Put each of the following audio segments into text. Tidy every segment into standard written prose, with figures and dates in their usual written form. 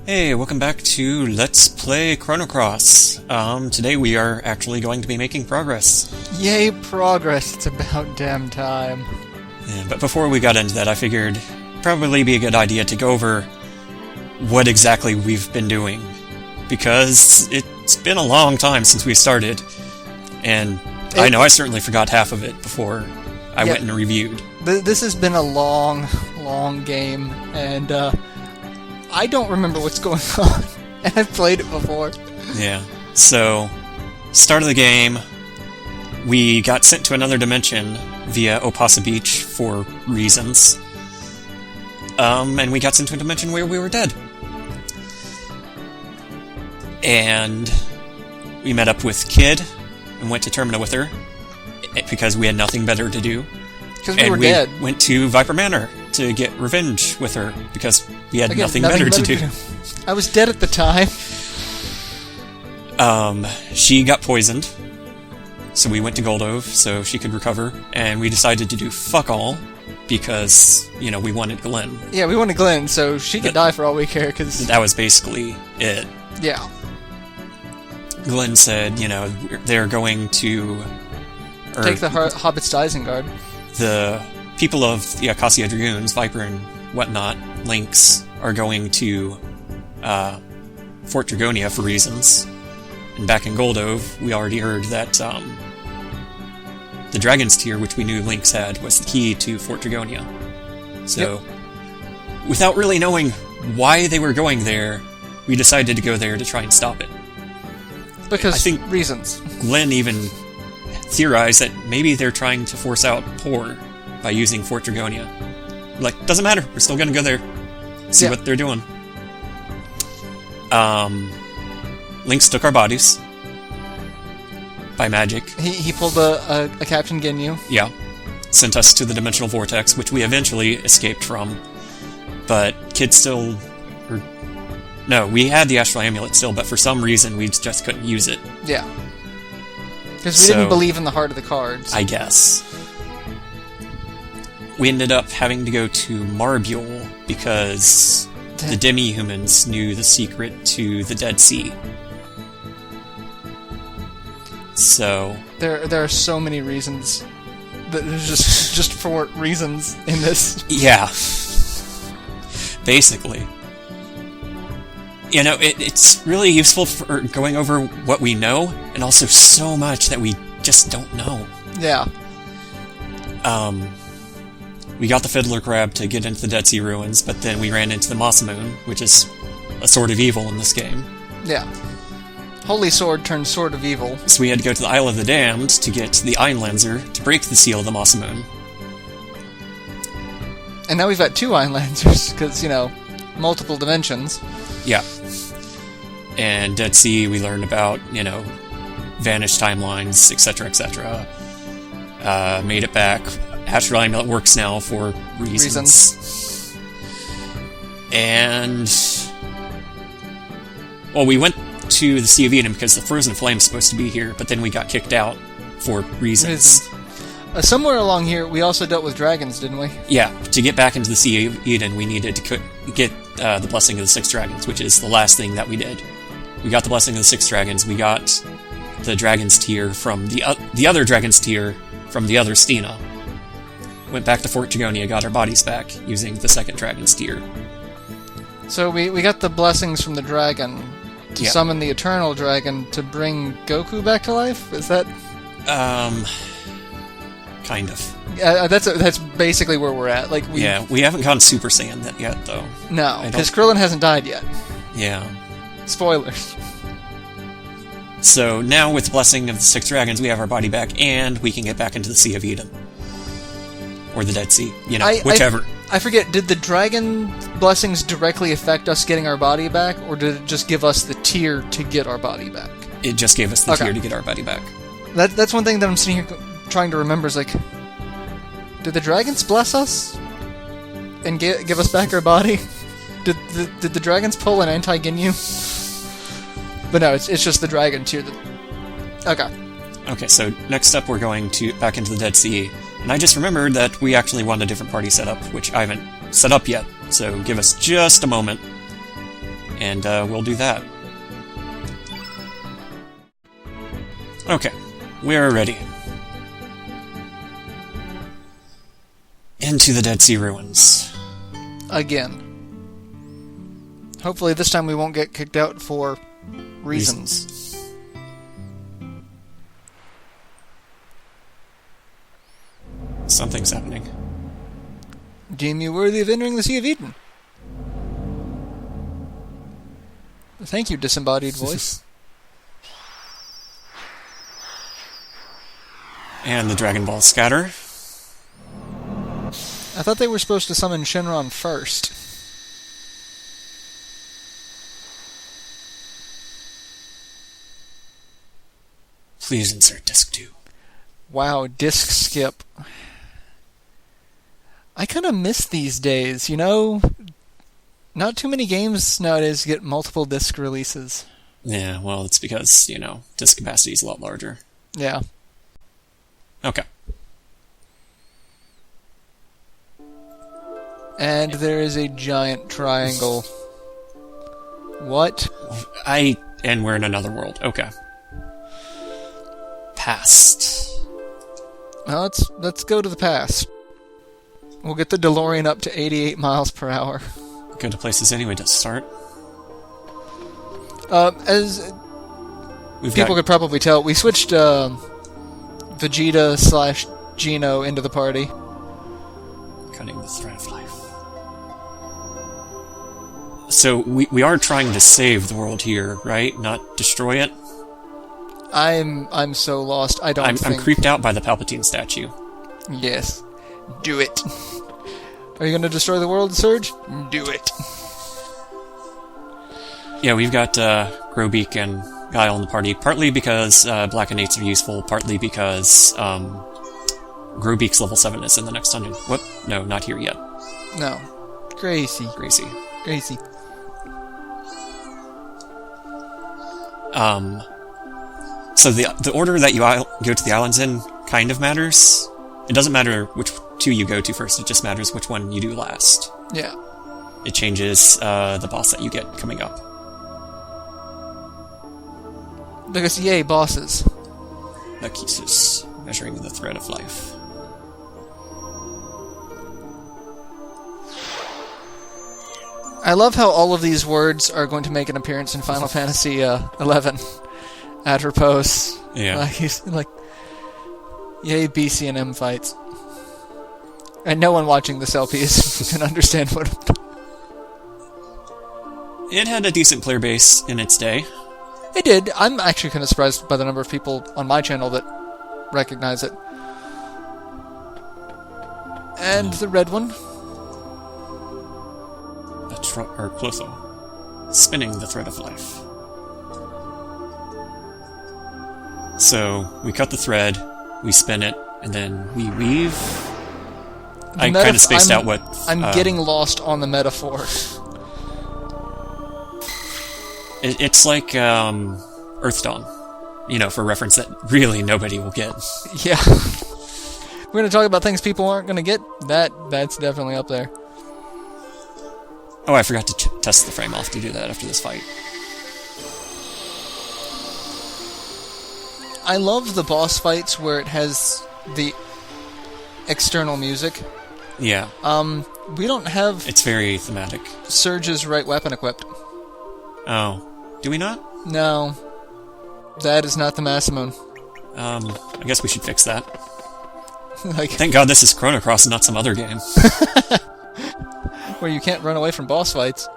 Hey, welcome back to Let's Play Chrono. Today we are actually going to be making progress. Yay, progress. It's about damn time. Yeah, but before we got into that, I figured probably be a good idea to go over what exactly we've been doing. Because it's been a long time since we started, and I know I certainly forgot half of it before I went and reviewed. This has been a long game, and I don't remember what's going on, and I've played it before. Yeah, so, start of the game, we got sent to another dimension via Opasa Beach for reasons, and we got sent to a dimension where we were dead. And we met up with Kid, and went to Termina with her, because we had nothing better to do. Because we were dead. And we went to Viper Manor to get revenge with her, because we had nothing better to do. I was dead at the time. She got poisoned, so we went to Goldove so she could recover, and we decided to do fuck all, because, we wanted Glenn. Yeah, we wanted Glenn, so she could die for all we care, because... That was basically it. Yeah. Glenn said, they're going to... Take the Hobbits to Isengard. The people of the Acacia Dragoons, Viper and whatnot, Lynx, are going to Fort Dragonia for reasons. And back in Goldove, we already heard that the Dragon's Tear, which we knew Lynx had, was the key to Fort Dragonia. So, without really knowing why they were going there, we decided to go there to try and stop it. Because I think reasons. Glenn even theorized that maybe they're trying to force out Poor by using Fort Dragonia. Like, doesn't matter, we're still gonna go there, see what they're doing. Lynx took our bodies by magic. He pulled a Captain Ginyu. Yeah. Sent us to the Dimensional Vortex, which we eventually escaped from. But Kid still... No, we had the Astral Amulet still, but for some reason we just couldn't use it. Yeah. Because we didn't believe in the heart of the cards. I guess. We ended up having to go to Marbule because the demi-humans knew the secret to the Dead Sea. So... There are so many reasons. There's just for reasons in this. Yeah. Basically. It's really useful for going over what we know, and also so much that we just don't know. Yeah. We got the Fiddler Crab to get into the Dead Sea Ruins, but then we ran into the Masamune, which is a sword of evil in this game. Yeah. Holy Sword turned Sword of Evil. So we had to go to the Isle of the Damned to get the Einlanzer to break the seal of the Masamune. And now we've got two Einlancers, because, multiple dimensions. Yeah. And Dead Sea, we learned about, vanished timelines, etc., etc. Made it back. Astral Amulet works now for reasons. And... Well, we went to the Sea of Eden because the Frozen Flame's supposed to be here, but then we got kicked out for reasons. Somewhere along here, we also dealt with dragons, didn't we? Yeah, to get back into the Sea of Eden, we needed to get the Blessing of the Six Dragons, which is the last thing that we did. We got the Blessing of the Six Dragons, we got the Dragon's Tear from the other Dragon's Tear from the other Stina. Went back to Fort Dragonia, got our bodies back, using the second Dragon's Tear. So we got the blessings from the dragon to summon the Eternal Dragon to bring Goku back to life? Is that... Kind of. That's basically where we're at. Like we haven't gone Super Saiyan yet, though. No, because Krillin hasn't died yet. Yeah. Spoilers. So now, with the Blessing of the Six Dragons, we have our body back, and we can get back into the Sea of Eden. Or the Dead Sea. Whichever. I forget, did the dragon blessings directly affect us getting our body back, or did it just give us the tier to get our body back? It just gave us the tier to get our body back. That's one thing that I'm sitting here trying to remember is, did the dragons bless us? And give us back our body? Did the dragons pull an anti-Ginyu? But no, it's just the dragon tier that... Okay. Okay, so next up we're going back into the Dead Sea, and I just remembered that we actually want a different party setup, which I haven't set up yet, so give us just a moment, and we'll do that. Okay, we're ready. Into the Dead Sea Ruins. Again. Hopefully this time we won't get kicked out for reasons. Something's happening. Deem you worthy of entering the Sea of Eden. Thank you, disembodied voice. And the Dragon Balls scatter. I thought they were supposed to summon Shenron first. Please insert disc 2. Wow, disc skip. I kind of miss these days, you know? Not too many games nowadays get multiple disc releases. Yeah, well, it's because, disc capacity is a lot larger. Yeah. Okay. And there is a giant triangle. What? And we're in another world. Okay. Past. Well, let's go to the past. We'll get the DeLorean up to 88 miles per hour. Go to places anyway to start. As people could probably tell, we switched Vegeta/Geno into the party. Cutting the thread of life. So we are trying to save the world here, right? Not destroy it. I'm so lost. I'm creeped out by the Palpatine statue. Yes. Do it. Are you going to destroy the world, Surge? Do it. Yeah, we've got Grobeak and Guile in the party, partly because Black Innates are useful, partly because Grobeak's level 7 is in the next dungeon. Whoop, no, not here yet. No. Gracie. So the order that you go to the islands in kind of matters. It doesn't matter which two you go to first, it just matters which one you do last. Yeah. It changes the boss that you get coming up. Because, yay, bosses. That keeps us measuring the thread of life. I love how all of these words are going to make an appearance in Final Fantasy 11. At repose. Yeah. He's like, yay, BC and M fights. And no one watching this LP can understand what I'm talking. It had a decent player base in its day. It did. I'm actually kind of surprised by the number of people on my channel that recognize it. And the red one. Clotho. Spinning the thread of life. So, we cut the thread, we spin it, and then we weave. I kind of spaced out what... I'm getting lost on the metaphor. It's like Earth Dawn. For reference that really nobody will get. Yeah. We're going to talk about things people aren't going to get. That's definitely up there. Oh, I forgot to test the frame. I'll have to do that after this fight. I love the boss fights where it has the external music. Yeah. We don't have... It's very thematic. Surge's right weapon equipped. Oh. Do we not? No. That is not the Masamune. I guess we should fix that. Like, thank God this is Chrono Cross and not some other game. Where you can't run away from boss fights.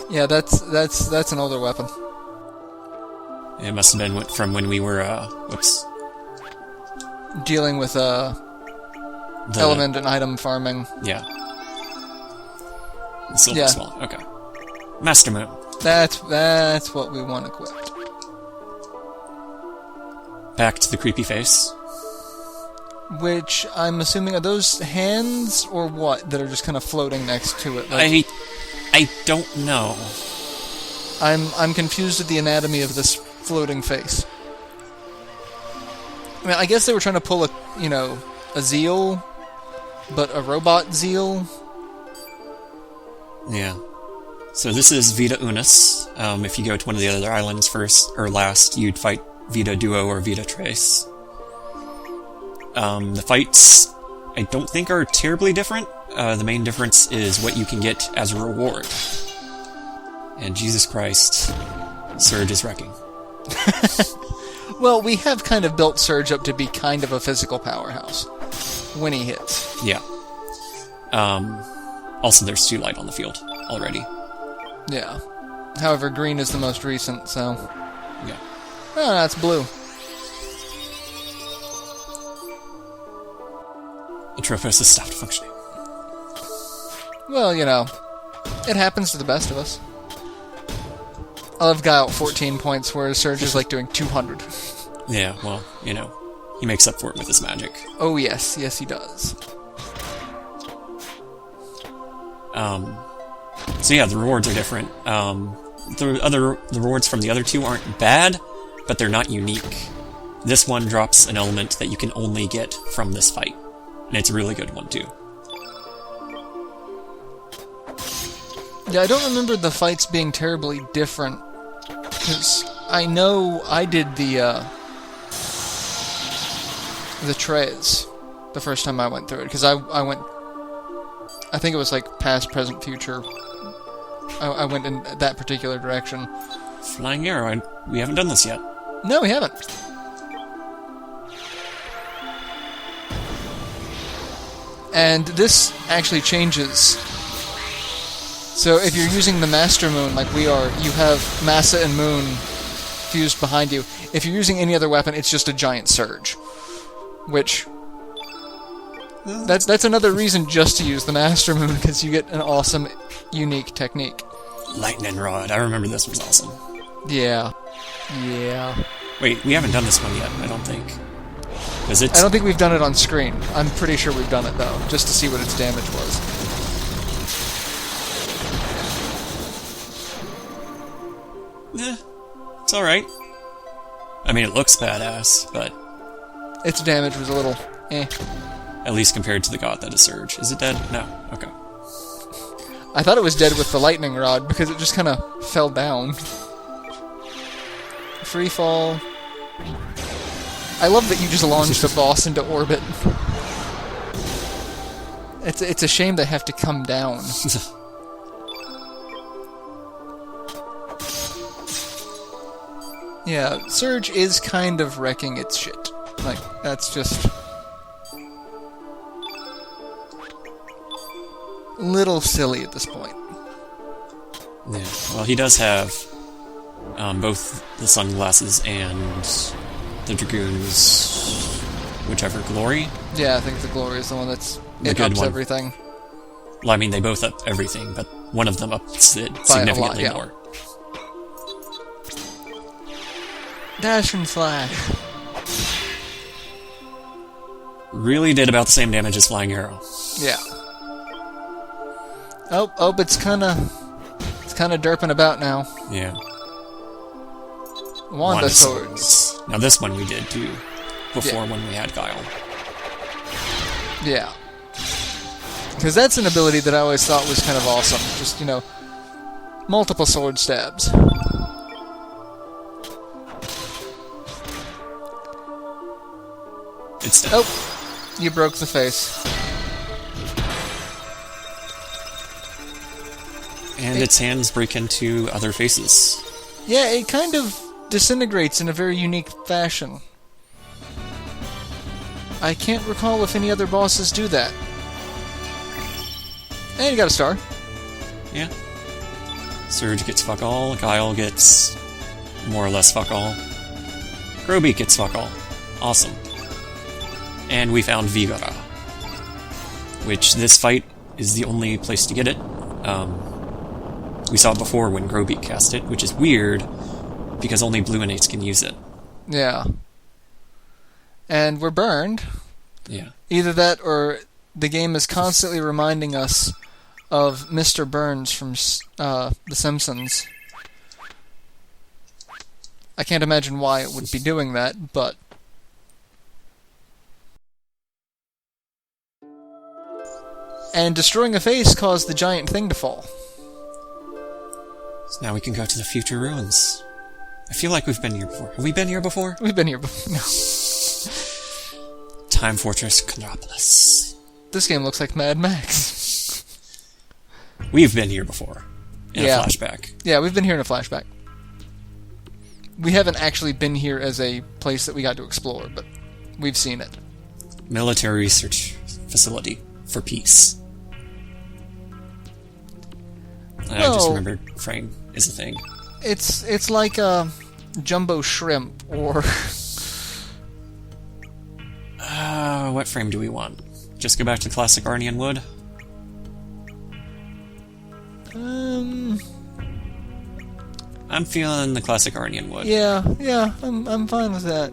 Yeah, that's an older weapon. It must have been from when we were, dealing with, element and item farming. Yeah. The silver small. Okay. Master Moon. That's what we want equipped. Back to the creepy face. Which, I'm assuming, are those hands or what that are just kind of floating next to it? Like, I don't know. I'm confused at the anatomy of this floating face. I mean, I guess they were trying to pull a Zeal, but a robot Zeal. Yeah. So this is Vita Unas. If you go to one of the other islands first or last, you'd fight Vita Duo or Vita Tres. The fights, I don't think, are terribly different. The main difference is what you can get as a reward. And Jesus Christ, Surge is wrecking. Well, we have kind of built Surge up to be kind of a physical powerhouse when he hits. Yeah. Also, there's 2 light on the field already. Yeah. However, green is the most recent, so... Yeah. Oh, that's blue. Atropos has stopped functioning. Well, you know, it happens to the best of us. I love Guy out 14 points, whereas Surge is like doing 200. Yeah, well, you know, he makes up for it with his magic. Oh yes, yes he does. So yeah, the rewards are different. The rewards from the other 2 aren't bad, but they're not unique. This one drops an element that you can only get from this fight, and it's a really good one too. Yeah, I don't remember the fights being terribly different, because I know I did the trays the first time I went through it, because I went, I think it was like past, present, future. I went in that particular direction. Flying Arrow, we haven't done this yet. No, we haven't. And this actually changes. So if you're using the Master Moon like we are, you have Massa and Moon fused behind you. If you're using any other weapon, it's just a giant surge. Which... That's another reason just to use the Master Moon, because you get an awesome, unique technique. Lightning Rod, I remember this was awesome. Yeah. Yeah. Wait, we haven't done this one yet, I don't think. I don't think we've done it on screen. I'm pretty sure we've done it, though, just to see what its damage was. It's alright. I mean, it looks badass, but... Its damage was a little... eh. At least compared to the god that is Surge. Is it dead? No. Okay. I thought it was dead with the lightning rod, because it just kind of fell down. Free fall. I love that you just launched the boss into orbit. It's a shame they have to come down. Yeah, Surge is kind of wrecking its shit. Like, that's just... little silly at this point. Yeah, well, he does have both the sunglasses and the Dragoon's whichever glory. Yeah, I think the glory is the one that's... The it good ups one. everything. Well, I mean, they both up everything, but one of them ups it By a significantly lot, yeah. more. Dash and slash. Really did about the same damage as Flying Arrow. Yeah. Oh, it's kinda derping about now. Yeah. Wanda swords. Now this one we did too, before when we had Guile. Yeah. Because that's an ability that I always thought was kind of awesome. Just, you know, multiple sword stabs. It's dead. Oh, you broke the face. And its hands break into other faces. Yeah, it kind of disintegrates in a very unique fashion. I can't recall if any other bosses do that. And you got a star. Yeah. Surge gets fuck all, Guile gets more or less fuck all. Grobeak gets fuck all. Awesome. And we found Vigara, which this fight is the only place to get it. We saw it before when Grobeak cast it, which is weird, because only Blue Innates can use it. Yeah. And we're burned. Yeah. Either that, or the game is constantly reminding us of Mr. Burns from The Simpsons. I can't imagine why it would be doing that, but... And destroying a face caused the giant thing to fall. Now we can go to the future ruins. I feel like we've been here before. Have we been here before? We've been here before. No. Time Fortress Chronopolis. This game looks like Mad Max. We've been here before. In a flashback. Yeah, we've been here in a flashback. We haven't actually been here as a place that we got to explore, but we've seen it. Military research facility for peace. I just remembered frame is a thing. It's like a jumbo shrimp, or... what frame do we want? Just go back to classic Arnian wood? I'm feeling the classic Arnian wood. Yeah, I'm fine with that.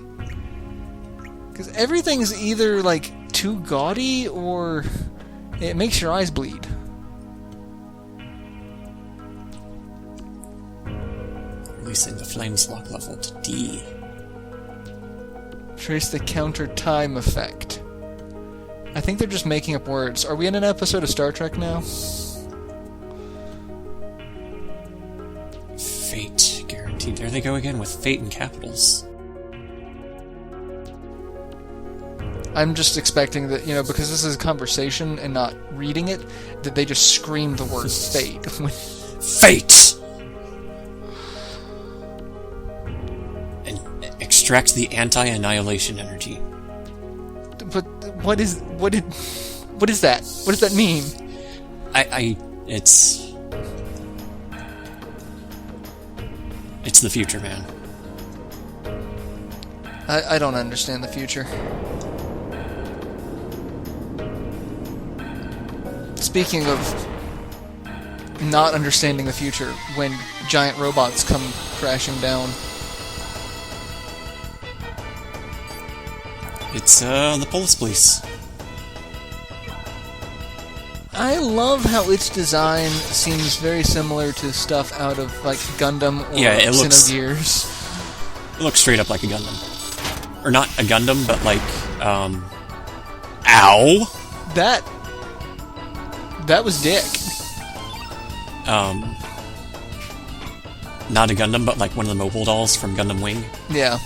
Because everything's either, like, too gaudy, or it makes your eyes bleed. Releasing the flames lock level to D. Trace the counter time effect. I think they're just making up words. Are we in an episode of Star Trek now? Fate guaranteed. There they go again with fate in capitals. I'm just expecting that, because this is a conversation and not reading it, that they just scream the word fate. Fate! And extract the anti-annihilation energy. But what is that? What does that mean? It's the future, man. I don't understand the future. Speaking of not understanding the future, when giant robots come crashing down. It's the Police Police. I love how its design seems very similar to stuff out of, like, Gundam or Xenogears. It looks straight up like a Gundam. Or not a Gundam, but like, ow! That was dick. Not a Gundam, but like one of the mobile dolls from Gundam Wing. Yeah.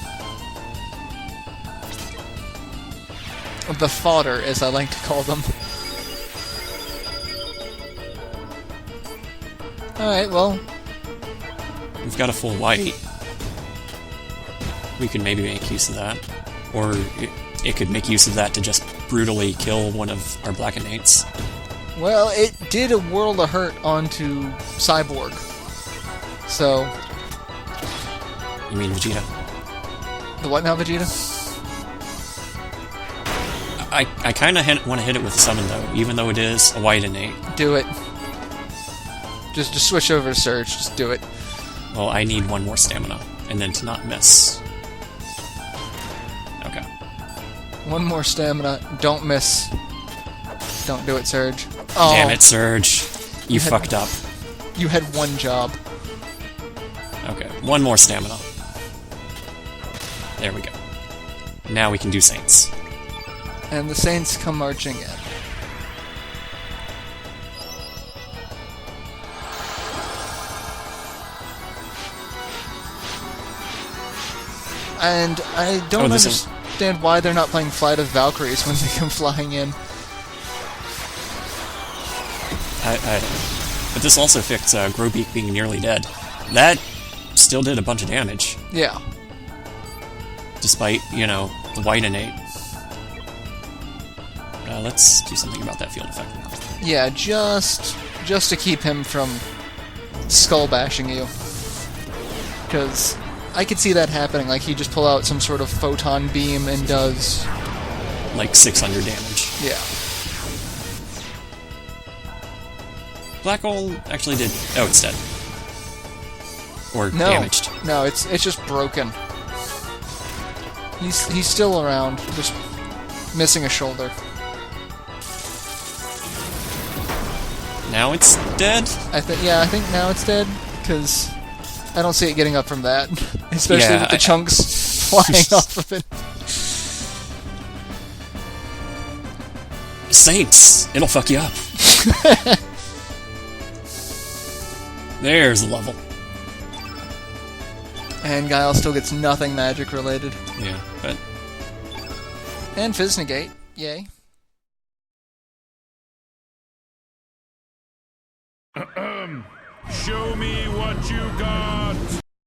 The fodder, as I like to call them. Alright, well... We've got a full white. We could maybe make use of that. Or it could make use of that to just brutally kill one of our black innates. Well, it did a world of hurt onto Cyborg. So... You mean Vegeta? The what now, Vegeta? I kind of want to hit it with a summon, though, even though it is a white innate. Do it. Just switch over to Surge. Just do it. Well, I need one more stamina, and then to not miss. Okay. One more stamina. Don't miss. Don't do it, Surge. Oh, damn it, Surge. You fucked up. You had one job. Okay, one more stamina. There we go. Now we can do Saints. And the Saints come marching in. And I don't understand why they're not playing Flight of Valkyries when they come flying in. I don't know. But this also fixed Grobeak being nearly dead. That still did a bunch of damage. Yeah. Despite, the white innate. Let's do something about that field effect now. Yeah, just to keep him from skull bashing you. Because I could see that happening, like he just pull out some sort of photon beam and does... like 600 damage. Yeah. Black Hole actually did... Oh, it's dead. Or damaged. No, it's just broken. He's still around, just missing a shoulder. Now it's dead? I think now it's dead, because I don't see it getting up from that. Especially with the chunks flying off of it. Saints! It'll fuck you up. There's the level. And Guile still gets nothing magic related. Yeah, but... And Fizz Negate. Yay. Show me what you got!